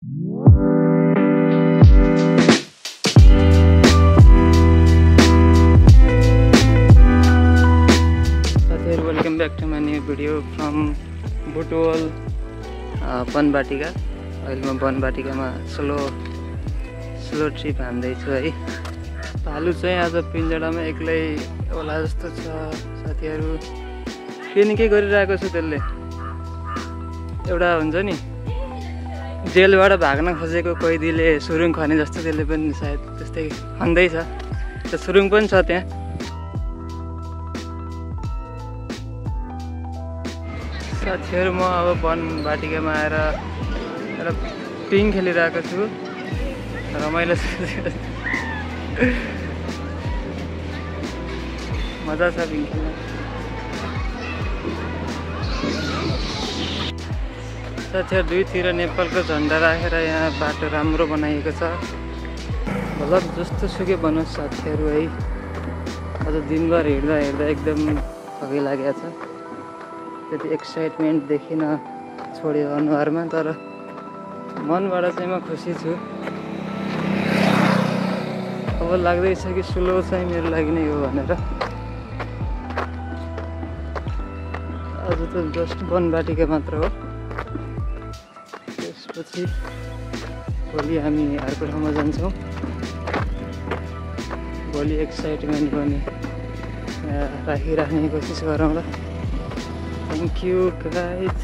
साथीहरु, welcome back to my new video from Butwal Banbatika. अहिले म बनबाटिकामा स्लो ट्रिप हान्दैछु है। भालु चाहिँ आज पिन्जडामा एक्लै होला जस्तो छ साथीहरु। के नि के गरिरहेको छु त्यसले। एउटा हुन्छ नि जेलबाट भाग्न खोजेको कैदीले सुरुङ खने जस्तो त्यसले पनि सायद त्यस्तै खन्दैछ। त्यो सुरुङ पनि छ त्यहाँ। साथीहरु, म अब बनबाटिकामा आएर एउटा पिङ खेलिरहेको छु। रमाइलो मजा छ पिङ खेल्न। साथीहरु, दुईतिर नेपालको झन्डा राखेर यहाँ बाटो राम्रो बनाइएको छ। भलक जस्तो सुकै बनोस् साथीहरु है। आज दिनभर हिँड्दा एकदम थकै लागेको छ। त्यति एक्साइटमेन्ट देखिन छोड्यो अनुहारमा, तर मनबाट चाहिँ म खुसी छु। अब लाग्दैछ कि स्लो चाहिँ मेरो लागि नै हो भनेर। आज त जस्ट बनबाटिका मात्र हो। त्यसपछि भोलि हामी अर्को ठाउँमा जान्छौँ। भोलि एक्साइटमेन्ट पनि राखिराख्ने कोसिस गरौँला। Thank you guys.